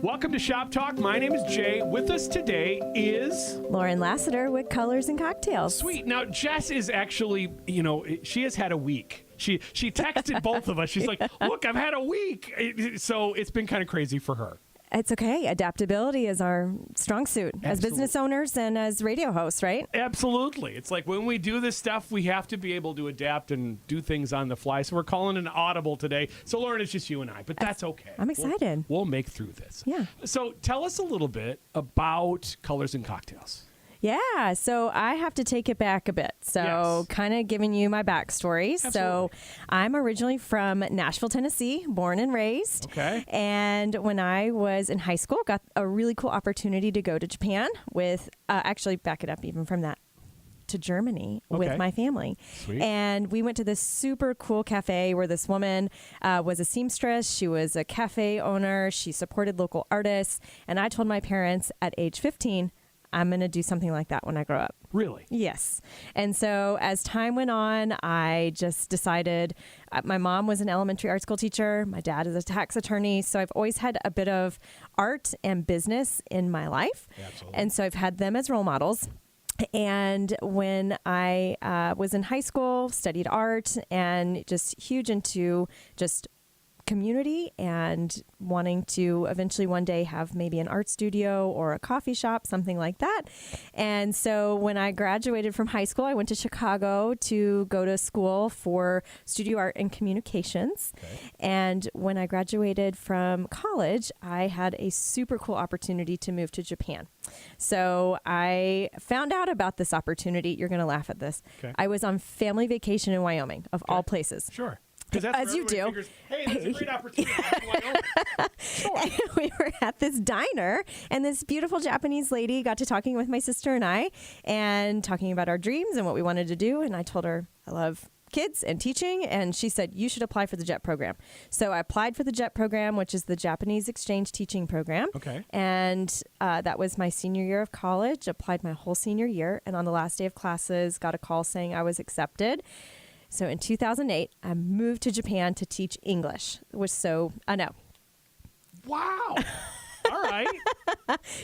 Welcome to Shop Talk. My name is Jay. With us today is Lauren Lassiter with Colors and Cocktails. Sweet. Now, Jess is actually, she has had a week. She texted both of us. She's like, look, I've had a week. So it's been kind of crazy for her. It's okay. Adaptability is our strong suit as business owners and as radio hosts, right? Absolutely. It's like when we do this stuff, we have to be able to adapt and do things on the fly. So we're calling an audible today. So, Lauren, it's just you and I, but that's okay. I'm excited. We'll make through this. Yeah. So tell us a little bit about Colors and Cocktails. Yeah, so I have to take it back a bit. So kind of giving you my backstory. Absolutely. So I'm originally from Nashville, Tennessee, born and raised. Okay. And when I was in high school, got a really cool opportunity to go to Japan with, actually back it up even from that, to Germany with my family. Sweet. And we went to this super cool cafe where this woman was a seamstress. She was a cafe owner. She supported local artists. And I told my parents at age 15, I'm going to do something like that when I grow up. Really? Yes. And so as time went on, I just decided, my mom was an elementary art school teacher. My dad is a tax attorney. So I've always had a bit of art and business in my life. Absolutely. And so I've had them as role models. And when I was in high school, studied art and just huge into just community and wanting to eventually one day have maybe an art studio or a coffee shop, something like that. And so when I graduated from high school, I went to Chicago to go to school for studio art and communications. Okay. And when I graduated from college, I had a super cool opportunity to move to Japan. So I found out about this opportunity. You're going to laugh at this. Okay. I was on family vacation in Wyoming, of all places. Sure. That's As you do. Figures, hey, that's a great opportunity. Sure. We were at this diner, and this beautiful Japanese lady got to talking with my sister and I, and talking about our dreams and what we wanted to do. And I told her I love kids and teaching, and she said, you should apply for the JET program. So I applied for the JET program, which is the Japanese Exchange Teaching Program. Okay. And that was my senior year of college, applied my whole senior year, and on the last day of classes, got a call saying I was accepted. So in 2008, I moved to Japan to teach English, I know. Wow. All right.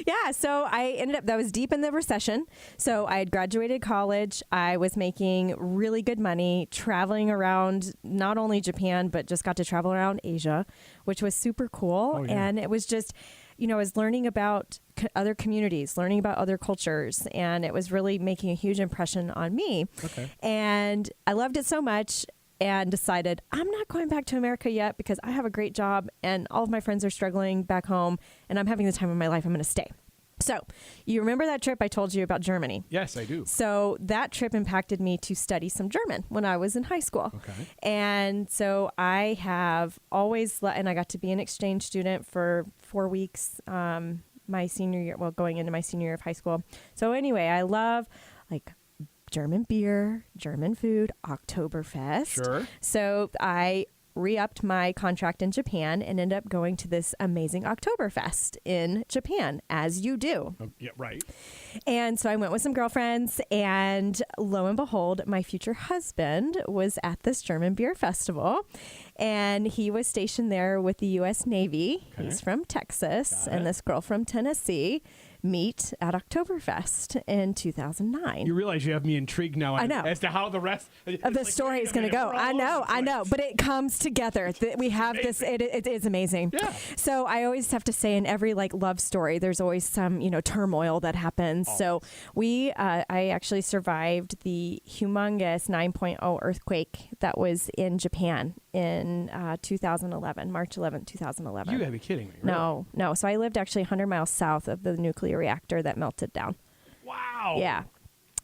Yeah, so I ended up, that was deep in the recession. So I had graduated college. I was making really good money, traveling around not only Japan, but just got to travel around Asia, which was super cool. Oh, yeah. And it was just, I was learning about other communities, learning about other cultures, and it was really making a huge impression on me. Okay. And I loved it so much and decided I'm not going back to America yet because I have a great job and all of my friends are struggling back home and I'm having the time of my life. I'm going to stay. So you remember that trip I told you about Germany? Yes, I do. So that trip impacted me to study some German when I was in high school. Okay. And so I have always, and I got to be an exchange student for 4 weeks my senior year, going into my senior year of high school. So anyway, I love like German beer, German food, Oktoberfest. Sure. So I re-upped my contract in Japan and ended up going to this amazing Oktoberfest in Japan, as you do. Yeah, right. And so I went with some girlfriends, and lo and behold, my future husband was at this German beer festival, and he was stationed there with the U.S. Navy. Okay. He's from Texas, Got and it. this girl from Tennessee meet at Oktoberfest in 2009. You realize you have me intrigued now I know. as to how the rest Of the story is going to go. I know, but it comes together. We have this. It is amazing. Yeah. So I always have to say, in every love story, there's always some turmoil that happens. So I actually survived the humongous 9.0 earthquake that was in Japan in 2011, March 11th, 2011. You gotta be kidding me. Really? No. So I lived actually 100 miles south of the nuclear reactor that melted down. Wow. Yeah.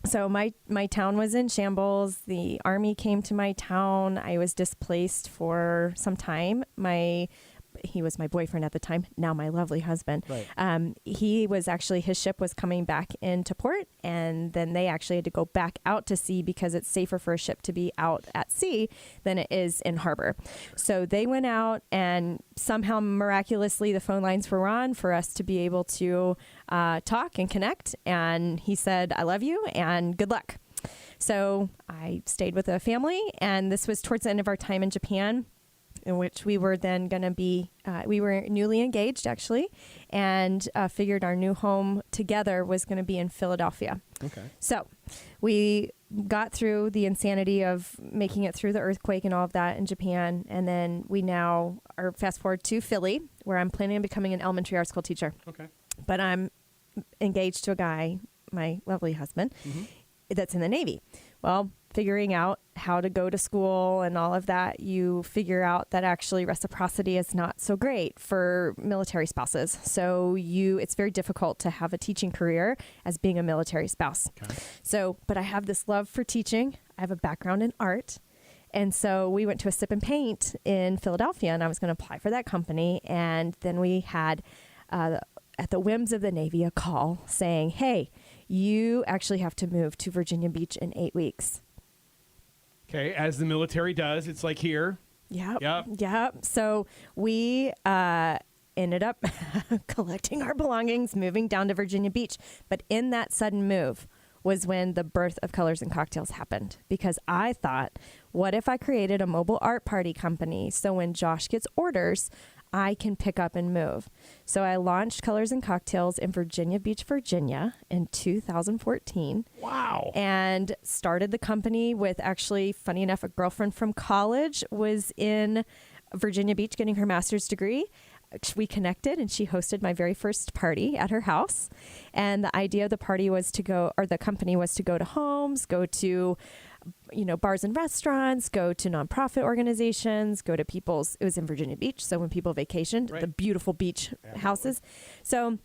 So my town was in shambles. The army came to my town. I was displaced for some time. He was my boyfriend at the time, now my lovely husband. Right. His ship was coming back into port, and then they actually had to go back out to sea because it's safer for a ship to be out at sea than it is in harbor. So they went out, and somehow miraculously the phone lines were on for us to be able to talk and connect. And he said, I love you and good luck. So I stayed with a family, and this was towards the end of our time in Japan. in which we were then going to be, we were newly engaged actually, and figured our new home together was going to be in Philadelphia. Okay. So we got through the insanity of making it through the earthquake and all of that in Japan. And then we now are fast forward to Philly, where I'm planning on becoming an elementary art school teacher. Okay. But I'm engaged to a guy, my lovely husband, that's in the Navy. Well, figuring out how to go to school and all of that, you figure out that actually reciprocity is not so great for military spouses. So it's very difficult to have a teaching career as being a military spouse. Okay. So, but I have this love for teaching. I have a background in art. And so we went to a sip and paint in Philadelphia, and I was going to apply for that company. And then we had, at the whims of the Navy, a call saying, hey, you actually have to move to Virginia Beach in 8 weeks. Okay, as the military does, it's like here. Yep. So we ended up collecting our belongings, moving down to Virginia Beach. But in that sudden move was when the birth of Colors and Cocktails happened, because I thought, what if I created a mobile art party company so when Josh gets orders, I can pick up and move. So I launched Colors and Cocktails in Virginia Beach, Virginia in 2014. Wow. And started the company with, actually, funny enough, a girlfriend from college was in Virginia Beach getting her master's degree. We connected and she hosted my very first party at her house. And the idea of the party was to go, or the company was to go to homes, go to bars and restaurants, go to nonprofit organizations, go to it was in Virginia Beach. So when people vacationed, right. The beautiful beach houses. So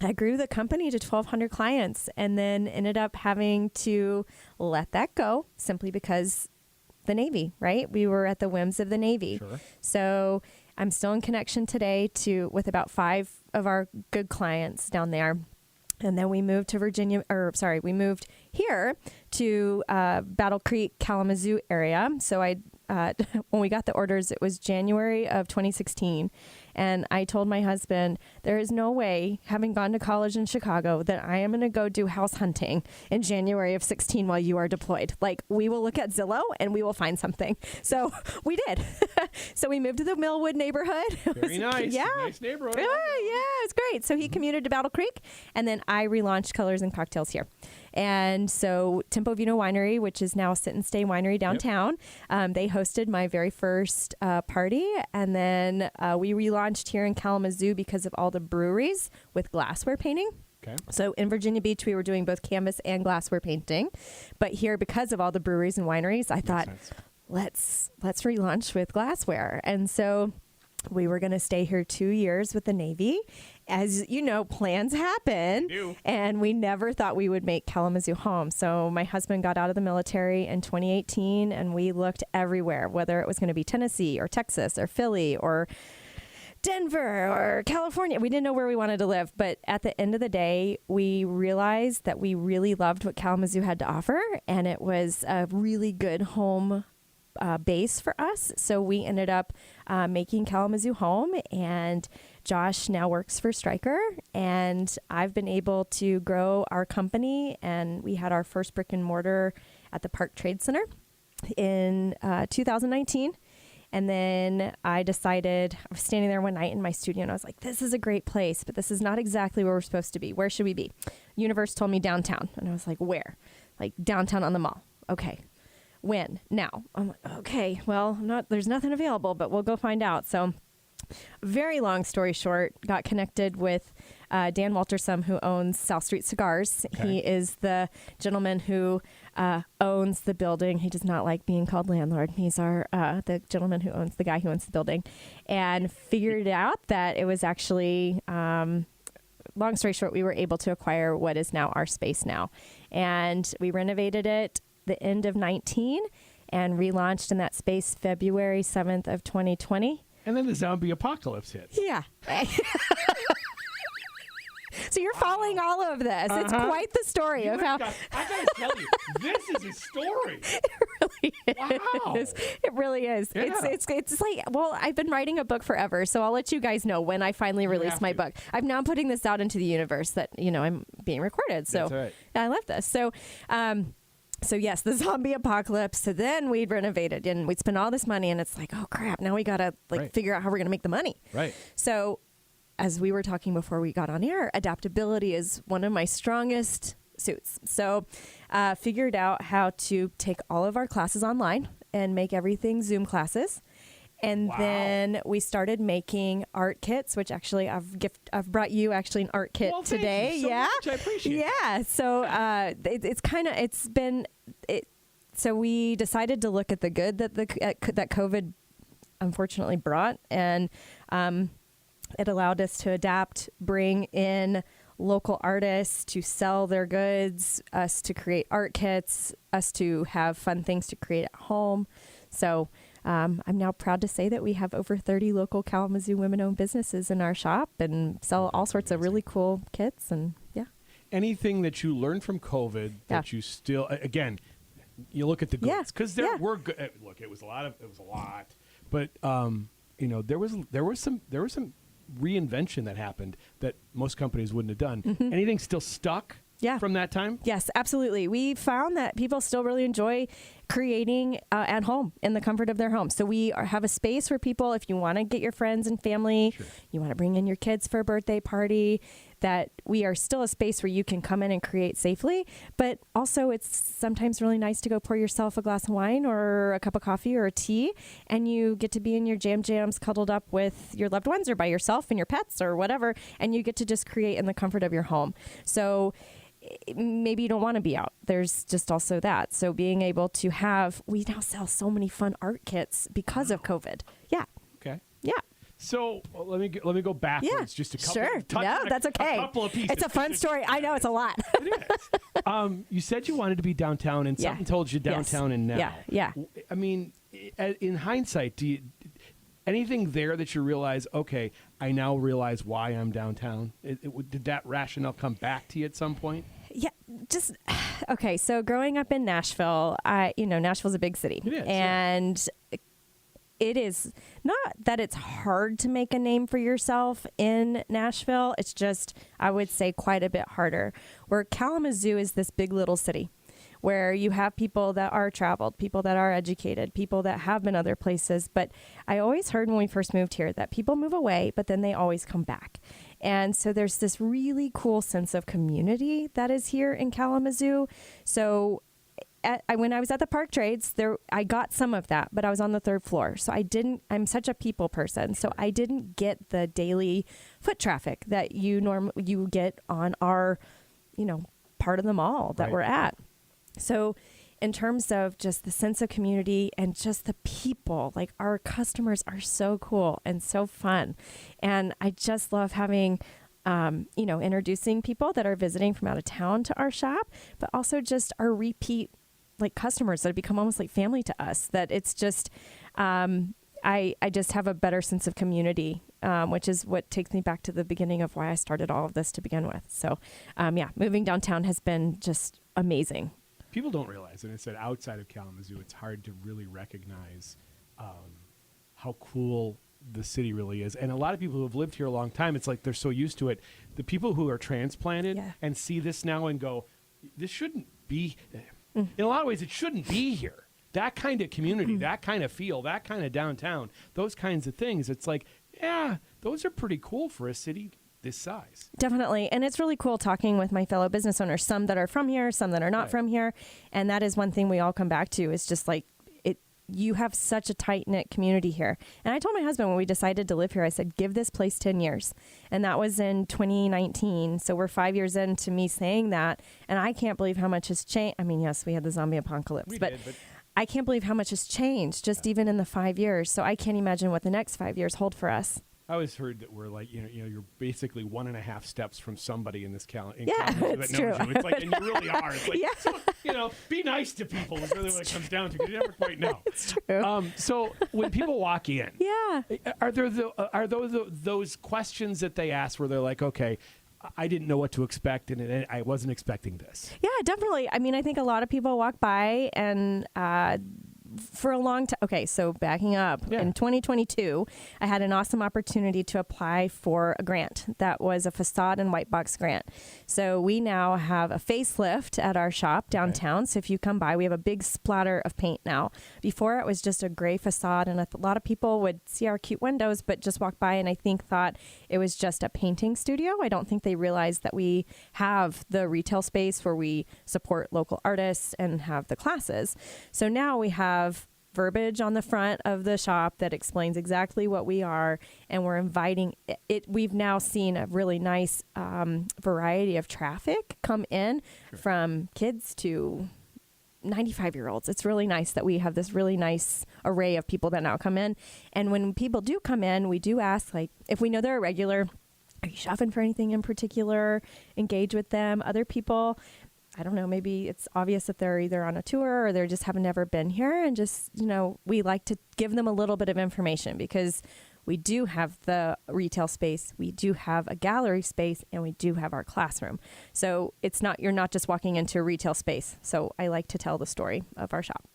I grew the company to 1,200 clients and then ended up having to let that go simply because the Navy, right? We were at the whims of the Navy. Sure. So I'm still in connection today with about 5 of our good clients down there. And then we moved to we moved here to Battle Creek, Kalamazoo area. So when we got the orders, it was January of 2016. And I told my husband, there is no way, having gone to college in Chicago, that I am going to go do house hunting in January of 16 while you are deployed. Like, we will look at Zillow and we will find something. So we did. So we moved to the Millwood neighborhood. Very nice. Yeah. Nice neighborhood. Yeah, it's great. So he commuted to Battle Creek, and then I relaunched Colors and Cocktails here. And so Tempo Vino Winery, which is now Sit and Stay Winery downtown, they hosted my very first party. And then we relaunched here in Kalamazoo because of all the breweries with glassware painting. Okay. So in Virginia Beach, we were doing both canvas and glassware painting. But here, because of all the breweries and wineries, I thought, let's relaunch with glassware. And so we were going to stay here 2 years with the Navy. As you know, plans happen, and we never thought we would make Kalamazoo home. So my husband got out of the military in 2018, and we looked everywhere, whether it was going to be Tennessee or Texas or Philly or Denver or California. We didn't know where we wanted to live. But at the end of the day, we realized that we really loved what Kalamazoo had to offer, and it was a really good home base for us. So we ended up making Kalamazoo home, and Josh now works for Stryker, and I've been able to grow our company, and we had our first brick and mortar at the Park Trade Center in 2019. And then I decided, I was standing there one night in my studio and I was like, this is a great place, but this is not exactly where we're supposed to be. Where should we be? Universe told me downtown. And I was like, where? Like downtown on the mall. Okay. When? Now. I'm like, okay, well, there's nothing available, but we'll go find out. So very long story short, got connected with Dan Waltersum, who owns South Street Cigars. Okay. He is the gentleman who owns the building. He does not like being called landlord. He's the gentleman who owns the guy who owns the building, and figured out that it was actually, long story short, we were able to acquire what is now our space now. And we renovated it the end of 19 and relaunched in that space February 7th of 2020. And then the zombie apocalypse hit. Yeah. So you're following all of this. It's quite the story of how... I got to tell you, this is a story. It really is. Wow. It really is. Yeah. It's like, well, I've been writing a book forever, so I'll let you guys know when I finally release my book. I'm now putting this out into the universe that, I'm being recorded. So that's right. I love this. So, So yes, the zombie apocalypse. So then we'd renovated and we'd spend all this money and it's like, oh crap, now we got to figure out how we're going to make the money. Right. So as we were talking before we got on air, adaptability is one of my strongest suits. So figured out how to take all of our classes online and make everything Zoom classes. And then we started making art kits, which actually I've brought you actually an art kit today. Thank you so much. I appreciate it. Yeah. So so we decided to look at the good that that COVID unfortunately brought, and it allowed us to adapt, bring in local artists to sell their goods, us to create art kits, us to have fun things to create at home. So I'm now proud to say that we have over 30 local Kalamazoo women-owned businesses in our shop and sell all sorts of really cool kits. And anything that you learned from COVID that you still, again, you look at the goods because there were good. Look, it was a lot, but there was some reinvention that happened that most companies wouldn't have done. Mm-hmm. Anything still stuck? From that time? Yes, absolutely. We found that people still really enjoy creating at home in the comfort of their home. So we have a space where people, if you want to get your friends and family, you want to bring in your kids for a birthday party, that we are still a space where you can come in and create safely. But also it's sometimes really nice to go pour yourself a glass of wine or a cup of coffee or a tea, and you get to be in your jams cuddled up with your loved ones or by yourself and your pets or whatever, and you get to just create in the comfort of your home. So maybe you don't want to be out. There's just also that. So being able to we now sell so many fun art kits because of COVID. Yeah. Okay. Yeah. So let me go backwards just a couple. Sure. No, that's okay. A couple of pieces. It's a fun story. I know it's a lot. It is. You said you wanted to be downtown, and something told you downtown and now. Yeah. I mean, in hindsight, anything there that you realize, okay, I now realize why I'm downtown? Did that rationale come back to you at some point? Yeah, okay. So growing up in Nashville, Nashville's a big city. It is, and it is not that it's hard to make a name for yourself in Nashville. It's just, I would say, quite a bit harder. Where Kalamazoo is this big little city where you have people that are traveled, people that are educated, people that have been other places. But I always heard when we first moved here that people move away, but then they always come back. And so there's this really cool sense of community that is here in Kalamazoo. So when I was at the Park Trades, I got some of that, but I was on the third floor. So I'm such a people person. So I didn't get the daily foot traffic that you get on our, part of the mall that we're at. So in terms of just the sense of community and just the people, like our customers are so cool and so fun. And I just love having, introducing people that are visiting from out of town to our shop, but also just our repeat customers that have become almost like family to us, that it's just, I just have a better sense of community, which is what takes me back to the beginning of why I started all of this to begin with. So, moving downtown has been just amazing. People don't realize, and I said outside of Kalamazoo, it's hard to really recognize how cool the city really is. And a lot of people who have lived here a long time, it's like they're so used to it. The people who are transplanted and see this now and go, this shouldn't be, in a lot of ways, it shouldn't be here. That kind of community, that kind of feel, that kind of downtown, those kinds of things. It's like, those are pretty cool for a city this size. Definitely. And it's really cool talking with my fellow business owners, some that are from here, some that are not from here. And that is one thing we all come back to, is just you have such a tight-knit community here. And I told my husband when we decided to live here, I said, give this place 10 years. And that was in 2019. So we're 5 years into me saying that. And I can't believe how much has changed. I mean, yes, we had the zombie apocalypse, but I can't believe how much has changed just even in the 5 years. So I can't imagine what the next 5 years hold for us. I always heard that we're like, you're basically 1.5 steps from somebody in this calendar. It's true. It's like, and you really are. It's like, so, be nice to people is really what it comes down to, because you never quite know. It's true. So when people walk in, are those questions that they ask where they're like, okay, I didn't know what to expect, and I wasn't expecting this? Yeah, definitely. I mean, I think a lot of people walk by and for a long time. Okay, so backing up, in 2022, I had an awesome opportunity to apply for a grant that was a facade and white box grant. So we now have a facelift at our shop downtown. So if you come by, we have a big splatter of paint now. Before it was just a gray facade, and a lot of people would see our cute windows, but just walk by and I think thought it was just a painting studio. I don't think they realized that we have the retail space where we support local artists and have the classes. So now we have verbiage on the front of the shop that explains exactly what we are, and we're inviting it. We've now seen a really nice variety of traffic come in from kids to 95-year-olds. It's really nice that we have this really nice array of people that now come in. And when people do come in, we do ask, like, if we know they're a regular, are you shopping for anything in particular? Engage with them. Other people, I don't know, maybe it's obvious that they're either on a tour or they just haven't never been here. And just, we like to give them a little bit of information because we do have the retail space, we do have a gallery space, and we do have our classroom. So you're not just walking into a retail space. So I like to tell the story of our shop.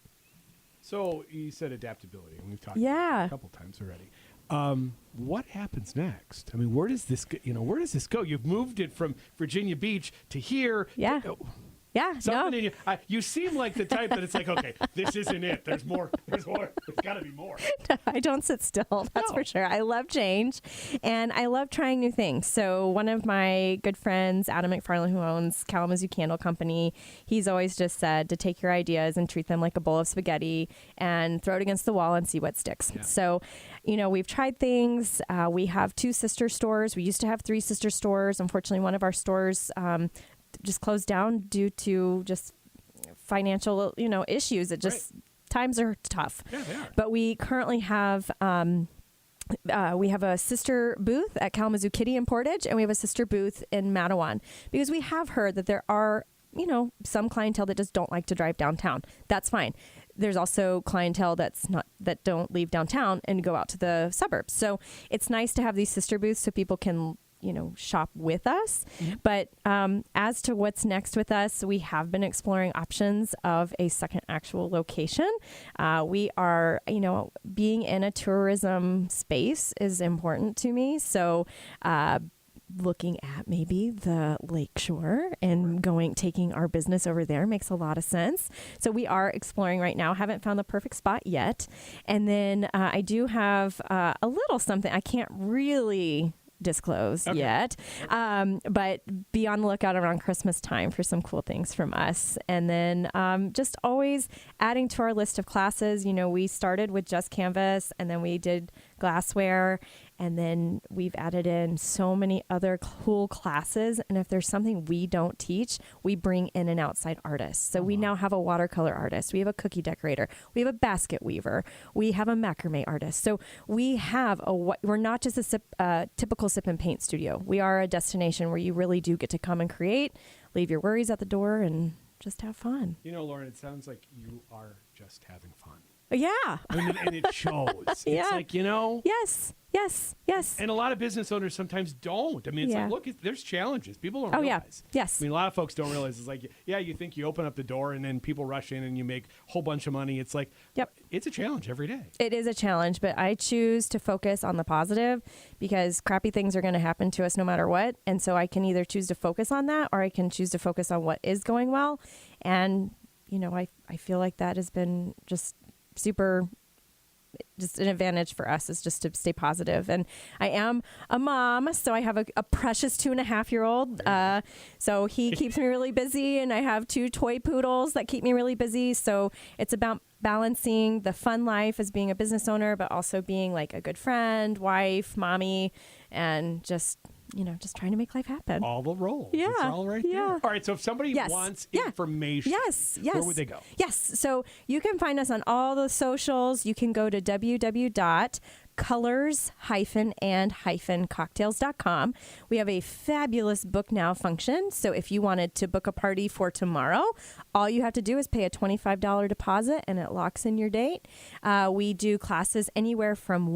So you said adaptability, and we've talked about it a couple times already. What happens next? I mean, where does this go? You've moved it from Virginia Beach to here. Yeah. Something in you. You seem like the type that it's like, okay, this isn't it. There's more. There's got to be more. I don't sit still. That's for sure. I love change, and I love trying new things. So one of my good friends, Adam McFarland, who owns Kalamazoo Candle Company, he's always just said to take your ideas and treat them like a bowl of spaghetti and throw it against the wall and see what sticks. Yeah. So, we've tried things. We have 2 sister stores. We used to have 3 sister stores. Unfortunately, one of our stores just closed down due to just financial, issues. It just times are tough. Yeah, they are. But we currently have we have a sister booth at Kalamazoo Kitty in Portage, and we have a sister booth in Matawan, because we have heard that there are, some clientele that just don't like to drive downtown. That's fine. There's also clientele that don't leave downtown and go out to the suburbs. So it's nice to have these sister booths so people can shop with us. Mm-hmm. But as to what's next with us, we have been exploring options of a second actual location. We are, being in a tourism space is important to me. So looking at maybe the lakeshore and taking our business over there makes a lot of sense. So we are exploring right now. Haven't found the perfect spot yet. And then I do have a little something I can't really disclose yet, but be on the lookout around Christmas time for some cool things from us. And then just always adding to our list of classes. We started with just canvas, and then we did glassware, and then we've added in so many other cool classes. And if there's something we don't teach, we bring in an outside artist. So we now have a watercolor artist, we have a cookie decorator, we have a basket weaver, we have a macrame artist. So we have we're not just a typical sip and paint studio. We are a destination where you really do get to come and create, leave your worries at the door, and just have fun. Lauren, it sounds like you are just having fun. Yeah. And it shows. It's like, Yes. And a lot of business owners sometimes don't. I mean, it's like, look, there's challenges. People don't realize. Yes. I mean, a lot of folks don't realize. It's like, you think you open up the door and then people rush in and you make a whole bunch of money. It's like, it's a challenge every day. It is a challenge, but I choose to focus on the positive, because crappy things are going to happen to us no matter what. And so I can either choose to focus on that, or I can choose to focus on what is going well. And, I feel like that has been just an advantage for us, is just to stay positive. And I am a mom, so I have a precious 2.5-year-old. So he keeps me really busy, and I have 2 toy poodles that keep me really busy. So it's about balancing the fun life as being a business owner, but also being like a good friend, wife, mommy, and just trying to make life happen. All the roles. Yeah. It's all right there. All right. So if somebody wants information, where would they go? Yes. So you can find us on all the socials. You can go to www.paintandwine, colors-and-cocktails.com. We have a fabulous book now function. So if you wanted to book a party for tomorrow, all you have to do is pay a $25 deposit and it locks in your date. We do classes anywhere from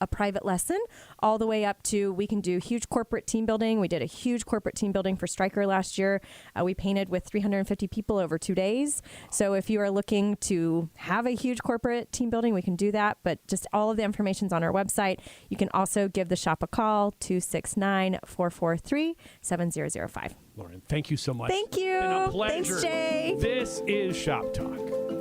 a private lesson, all the way up to we can do huge corporate team building. We did a huge corporate team building for Stryker last year. We painted with 350 people over 2 days. So if you are looking to have a huge corporate team building, we can do that. But just all of the information's on our website. You can also give the shop a call, 269-443-7005. Lauren, thank you so much. Thank you. It's been a pleasure. Thanks, Jay. This is Shop Talk.